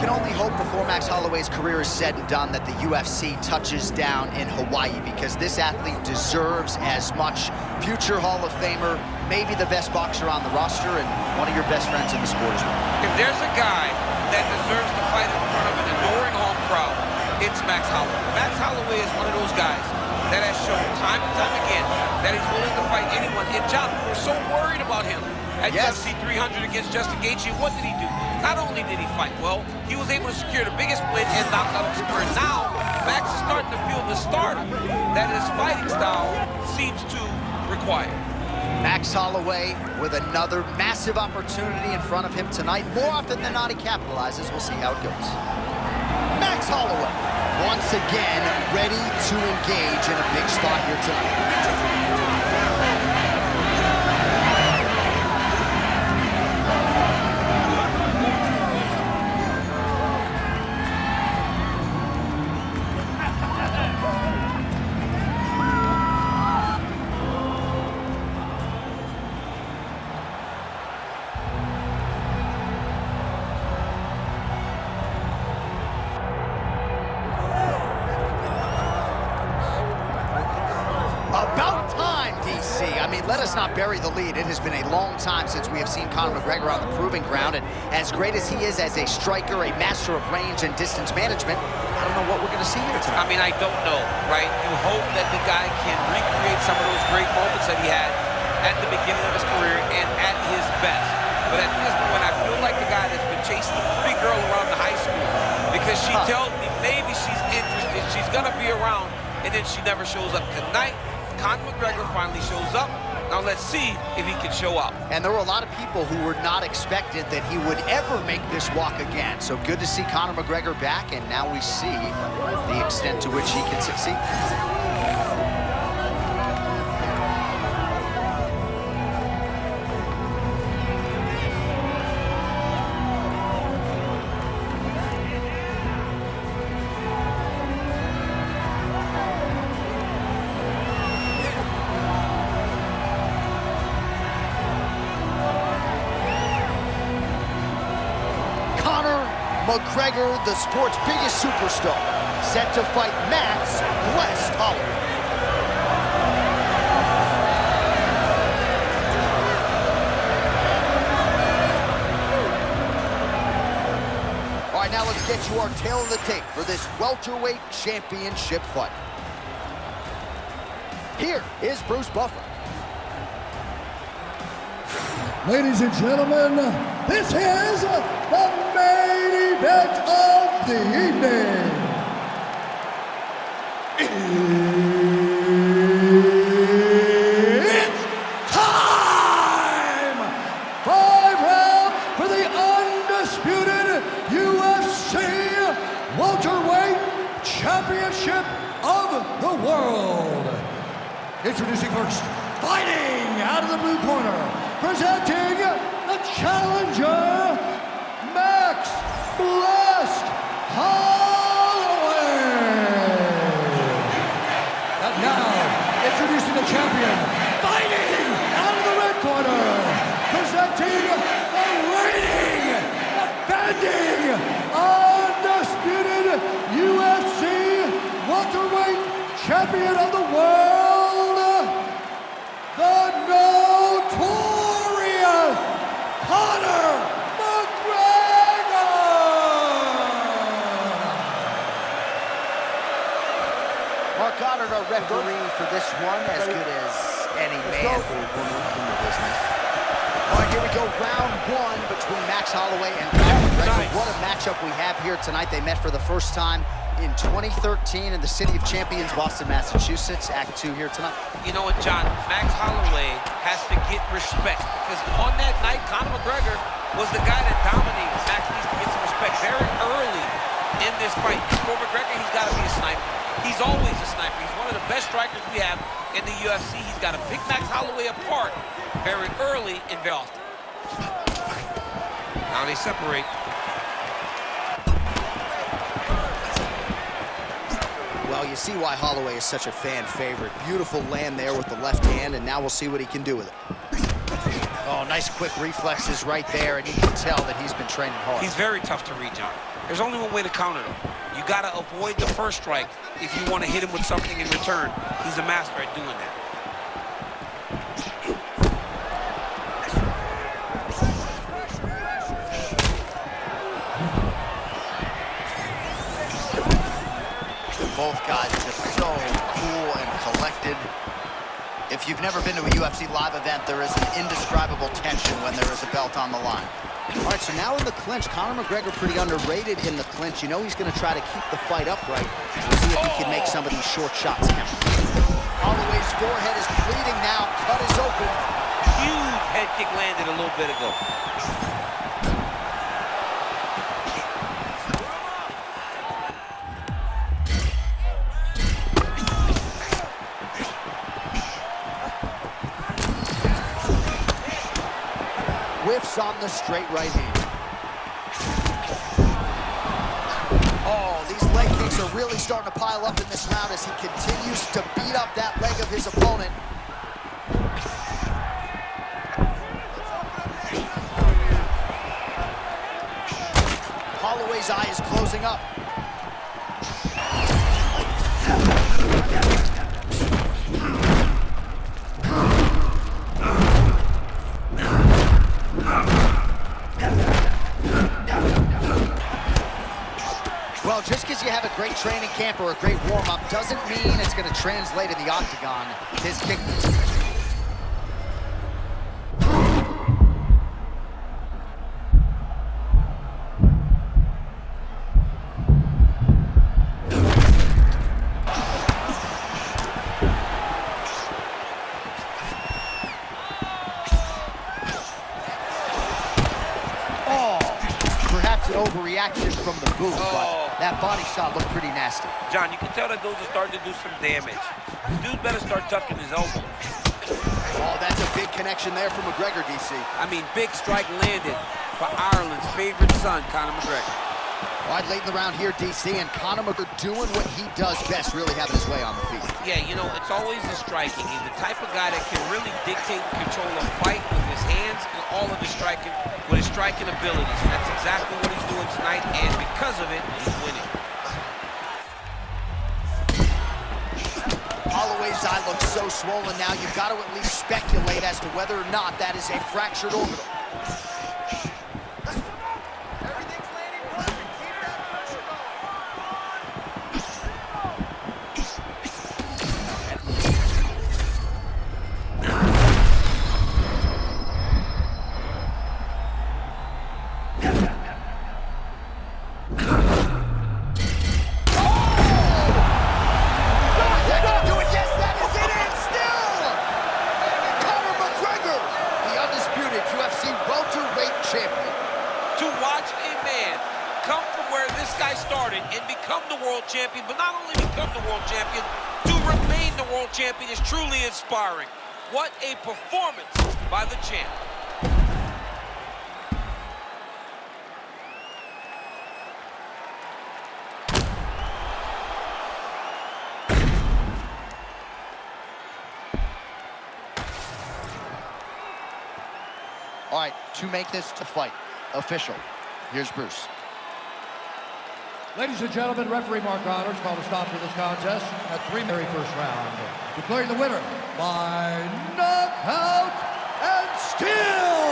can only hope before Max Holloway's career is said and done that the UFC touches down in Hawaii, because this athlete deserves as much. Future Hall of Famer, maybe the best boxer on the roster, and one of your best friends in the sport as well. If there's a guy that deserves to fight in front of an adoring home crowd, it's Max Holloway. Max Holloway is one of those guys that has shown time and time again that he's willing to fight anyone. And John, we were so worried about him at UFC 300 against Justin Gaethje. What did he do? Not only did he fight well, he was able to secure the biggest win and knock out his career. Now, Max is starting to feel the stardom that his fighting style seems to require. Max Holloway with another massive opportunity in front of him tonight. More often than not, he capitalizes. We'll see how it goes. Max Holloway, once again, ready to engage in a big spot here tonight. About time, DC. I mean, let us not bury the lead. It has been a long time since we have seen Conor McGregor on the proving ground, and as great as he is as a striker, a master of range and distance management, I don't know what we're going to see here tonight. I mean, I don't know, right? You hope that the guy can recreate some of those great moments that he had at the beginning of his career and at his best. But at this point, I feel like the guy that's been chasing the pretty girl around the high school, because she tells me maybe she's interested, she's going to be around, and then she never shows up. Tonight, Conor McGregor finally shows up. Now let's see if he can show up. And there were a lot of people who were not expected that he would ever make this walk again. So good to see Conor McGregor back, and now we see the extent to which he can succeed. McGregor, the sport's biggest superstar, set to fight Max Blessed Holloway. All right, now let's get you our tail of the tape for this welterweight championship fight. Here is Bruce Buffer. Ladies and gentlemen, this is the main event of the evening. It's time! 5 rounds for the undisputed UFC welterweight championship of the world. Introducing first, fighting out of the blue corner, presenting the challenger, Max Blessed Holloway. And now, introducing the champion, fighting out of the red corner, presenting the reigning, defending, undisputed UFC welterweight champion of the world, the notorious Conor McGregor! Mark Goddard, our referee for this one, as good as any man or woman in the business. All right, here we go, round one between Max Holloway and Conor McGregor. What a matchup we have here tonight. They met for the first time in 2013 in the city of champions, Boston, Massachusetts. Act 2 here tonight. You know what, John? Max Holloway has to get respect, because on that night, Conor McGregor was the guy that dominated. Max needs to get some respect very early in this fight. For McGregor, he's got to be a sniper. He's always a sniper. He's one of the best strikers we have in the UFC. He's got to pick Max Holloway apart very early and very often. Now they separate. Well, you see why Holloway is such a fan favorite. Beautiful land there with the left hand, and now we'll see what he can do with it. Oh, nice quick reflexes right there, and you can tell that he's been training hard. He's very tough to read, John. There's only one way to counter him. You got to avoid the first strike if you want to hit him with something in return. He's a master at doing that. Both guys just so cool and collected. If you've never been to a UFC live event, there is an indescribable tension when there is a belt on the line. All right, so now in the clinch, Conor McGregor pretty underrated in the clinch. You know he's going to try to keep the fight upright. We'll see if he can make some of these short shots count. Holloway's forehead is bleeding now. Cut is open. Huge head kick landed a little bit ago. Whiffs on the straight right hand. Oh, these leg kicks are really starting to pile up in this round as he continues to beat up that leg of his opponent. Holloway's eye is closing up. Well, just because you have a great training camp or a great warm-up doesn't mean it's going to translate in the Octagon. His kick... Perhaps an overreaction from the boot, but that body shot looked pretty nasty. John, you can tell that those are starting to do some damage. Dude better start tucking his elbow. Oh, that's a big connection there from McGregor, DC. I mean, big strike landed for Ireland's favorite son, Conor McGregor. All right, late in the round here, DC, and Conor McGregor doing what he does best, really having his way on the feet. Yeah, you know, it's always the striking. He's the type of guy that can really dictate and control a fight with his hands and all of his striking, with his striking abilities. And that's exactly what he's doing tonight, and because of it, he's winning. Holloway's eye looks so swollen now, you've got to at least speculate as to whether or not that is a fractured orbital. Started and become the world champion, but not only become the world champion, to remain the world champion is truly inspiring. What a performance by the champ. All right, to make this to fight official, here's Bruce. Ladies and gentlemen, referee Mark Honors called a stop to this contest at the very first round, declaring the winner by knockout and still